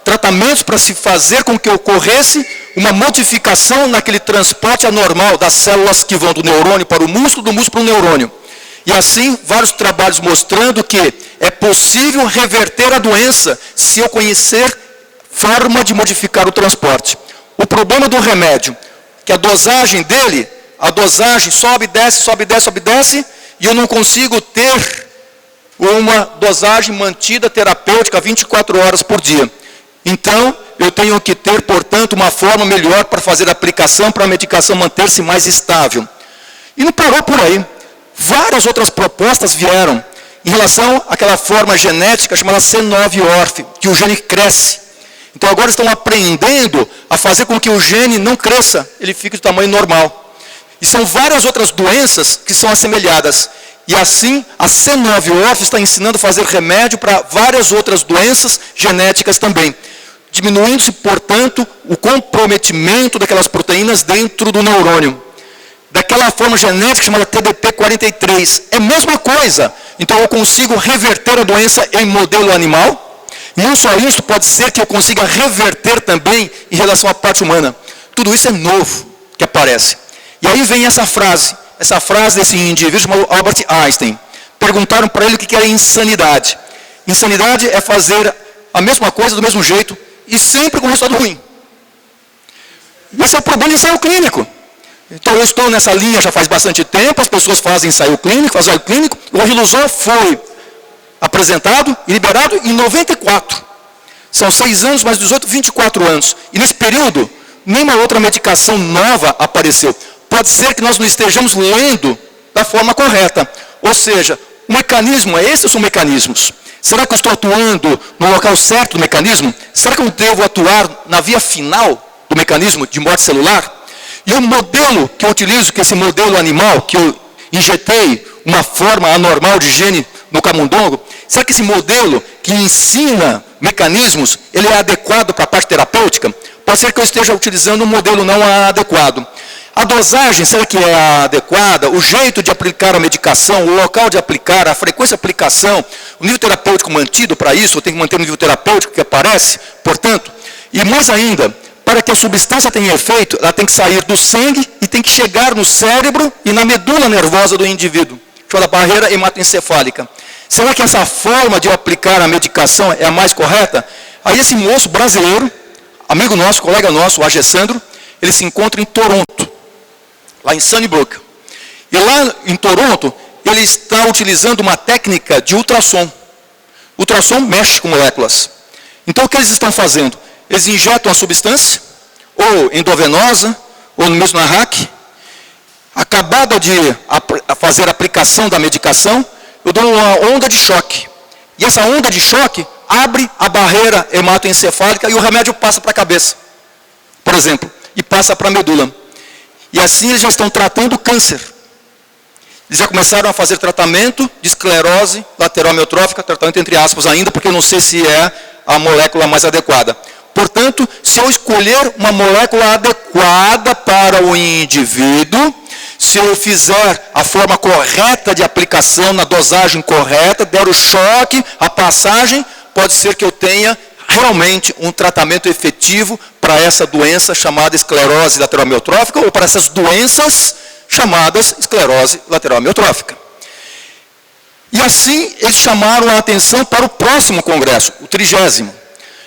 tratamentos para se fazer com que ocorresse uma modificação naquele transporte anormal das células que vão do neurônio para o músculo, do músculo para o neurônio. E assim, vários trabalhos mostrando que é possível reverter a doença se eu conhecer forma de modificar o transporte. O problema do remédio, que a dosagem dele, a dosagem sobe, desce, sobe, desce, sobe, desce, e eu não consigo ter uma dosagem mantida terapêutica 24 horas por dia. Então, eu tenho que ter, portanto, uma forma melhor para fazer a aplicação, para a medicação manter-se mais estável. E não parou por aí. Várias outras propostas vieram em relação àquela forma genética chamada C9orf, que o gene cresce. Então agora estão aprendendo a fazer com que o gene não cresça, ele fique do tamanho normal. E são várias outras doenças que são assemelhadas. E assim, a C9orf está ensinando a fazer remédio para várias outras doenças genéticas também. Diminuindo-se, portanto, o comprometimento daquelas proteínas dentro do neurônio. Daquela forma genética chamada TDP43. É a mesma coisa. Então eu consigo reverter a doença em modelo animal. Não só isso, pode ser que eu consiga reverter também em relação à parte humana. Tudo isso é novo que aparece. E aí vem essa frase desse indivíduo chamado Albert Einstein. Perguntaram para ele o que era insanidade. Insanidade é fazer a mesma coisa do mesmo jeito e sempre com resultado ruim. Esse é o problema do ensaio clínico. Então eu estou nessa linha já faz bastante tempo, as pessoas fazem ensaio clínico, o Riluzol foi apresentado e liberado em 94. São 6 anos, mais 18, 24 anos. E nesse período, nenhuma outra medicação nova apareceu. Pode ser que nós não estejamos lendo da forma correta. Ou seja, o mecanismo, esses são mecanismos. Será que eu estou atuando no local certo do mecanismo? Será que eu devo atuar na via final do mecanismo de morte celular? E o modelo que eu utilizo, que é esse modelo animal, que eu injetei uma forma anormal de gene no camundongo, será que esse modelo que ensina mecanismos, ele é adequado para a parte terapêutica? Pode ser que eu esteja utilizando um modelo não adequado. A dosagem, será que é adequada? O jeito de aplicar a medicação, o local de aplicar, a frequência de aplicação, o nível terapêutico mantido para isso, eu tenho que manter o nível terapêutico que aparece, portanto, e mais ainda, para que a substância tenha efeito, ela tem que sair do sangue e tem que chegar no cérebro e na medula nervosa do indivíduo, chamada barreira hematoencefálica. Será que essa forma de aplicar a medicação é a mais correta? Aí esse moço brasileiro, amigo nosso, colega nosso, o Agessandro, ele se encontra em Toronto, lá em Sunnybrook. E lá em Toronto, ele está utilizando uma técnica de ultrassom. O ultrassom mexe com moléculas. Então o que eles estão fazendo? Eles injetam a substância, ou endovenosa, ou mesmo na RAC. Acabada de fazer a aplicação da medicação, eu dou uma onda de choque. E essa onda de choque abre a barreira hematoencefálica e o remédio passa para a cabeça, por exemplo, e passa para a medula. E assim eles já estão tratando o câncer. Eles já começaram a fazer tratamento de esclerose lateral amiotrófica, tratamento entre aspas ainda, porque eu não sei se é a molécula mais adequada. Portanto, se eu escolher uma molécula adequada para o indivíduo, se eu fizer a forma correta de aplicação, na dosagem correta, der o choque, a passagem, pode ser que eu tenha realmente um tratamento efetivo para essa doença chamada esclerose lateral amiotrófica ou para essas doenças chamadas esclerose lateral amiotrófica. E assim eles chamaram a atenção para o próximo congresso, o 30º.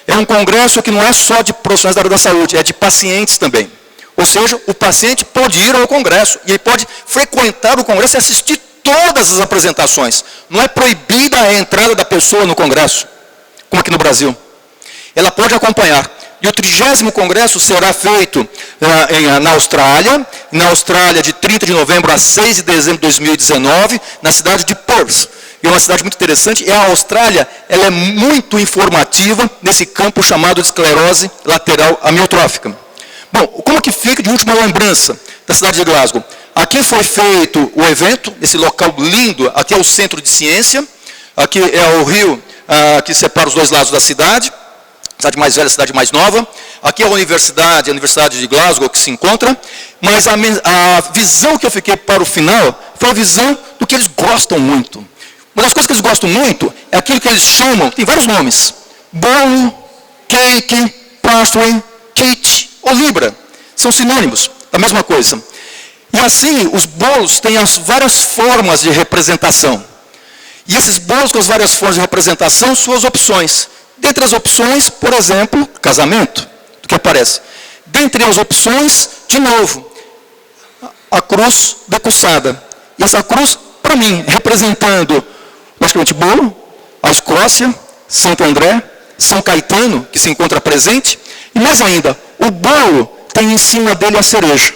É um congresso que não é só de profissionais da área da saúde, é de pacientes também. Ou seja, o paciente pode ir ao congresso e ele pode frequentar o congresso e assistir todas as apresentações. Não é proibida a entrada da pessoa no congresso, como aqui no Brasil. Ela pode acompanhar. E o 30º congresso será feito na Austrália, de 30 de novembro a 6 de dezembro de 2019, na cidade de Perth. É uma cidade muito interessante, e a Austrália ela é muito informativa nesse campo chamado de esclerose lateral amiotrófica. Bom, como que fica de última lembrança da cidade de Glasgow? Aqui foi feito o evento, esse local lindo, aqui é o Centro de Ciência, aqui é o rio que separa os dois lados da cidade, cidade mais velha, cidade mais nova. Aqui é a Universidade de Glasgow que se encontra, mas a visão que eu fiquei para o final foi a visão do que eles gostam muito. Uma das coisas que eles gostam muito é aquilo que eles chamam, tem vários nomes, bolo, cake, pastry, kit ou libra. São sinônimos da mesma coisa. E assim, os bolos têm as várias formas de representação. E esses bolos com as várias formas de representação, suas opções. Dentre as opções, por exemplo, casamento, do que aparece. Dentre as opções, de novo, a cruz decussada. E essa cruz, para mim, representando, logicamente, bolo, a Escócia, Santo André, São Caetano, que se encontra presente, e mais ainda, o bolo tem em cima dele a cereja.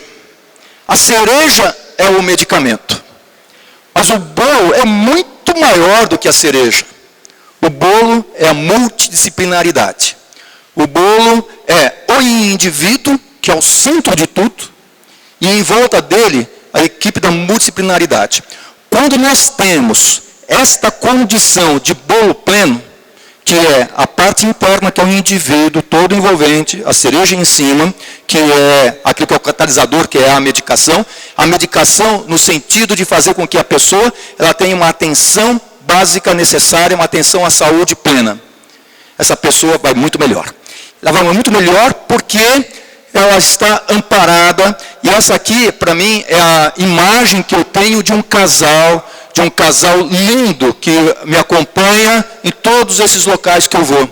A cereja é o medicamento. Mas o bolo é muito maior do que a cereja. O bolo é a multidisciplinaridade. O bolo é o indivíduo, que é o centro de tudo, e em volta dele, a equipe da multidisciplinaridade. Quando nós temos esta condição de bolo pleno, que é a parte interna, que é o indivíduo todo envolvente, a cereja em cima, que é aquilo que é o catalisador, que é a medicação no sentido de fazer com que a pessoa ela tenha uma atenção básica necessária, uma atenção à saúde plena. Essa pessoa vai muito melhor. Ela vai muito melhor porque ela está amparada, e essa aqui, para mim, é a imagem que eu tenho de um casal lindo, que me acompanha em todos esses locais que eu vou.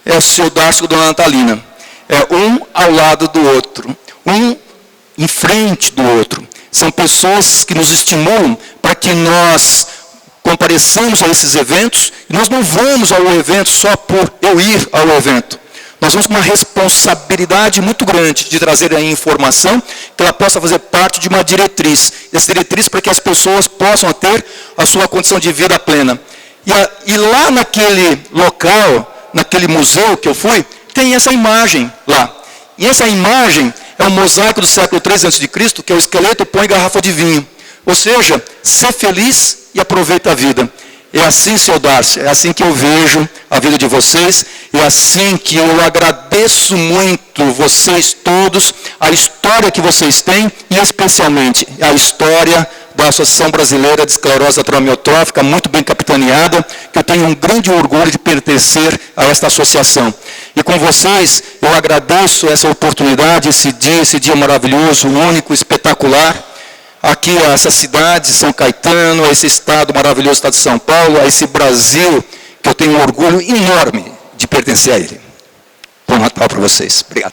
É o seu Darcio e a Dona Natalina. É um ao lado do outro, um em frente do outro. São pessoas que nos estimulam para que nós compareçamos a esses eventos, e nós não vamos ao evento só por eu ir ao evento. Nós vamos com uma responsabilidade muito grande de trazer a informação, que ela possa fazer parte de uma diretriz. Essa diretriz para que as pessoas possam ter a sua condição de vida plena. E lá naquele local, naquele museu que eu fui, tem essa imagem lá. E essa imagem é um mosaico do século III a.C., que é o esqueleto põe garrafa de vinho. Ou seja, ser feliz e aproveita a vida. É assim, seu Darcio, é assim que eu vejo a vida de vocês, é assim que eu agradeço muito vocês todos, a história que vocês têm, e especialmente a história da Associação Brasileira de Esclerose Lateral Amiotrófica, muito bem capitaneada, que eu tenho um grande orgulho de pertencer a esta associação. E com vocês, eu agradeço essa oportunidade, esse dia maravilhoso, único, espetacular, aqui a essa cidade, São Caetano, a esse estado maravilhoso, estado de São Paulo, a esse Brasil, que eu tenho um orgulho enorme de pertencer a ele. Bom Natal para vocês. Obrigado.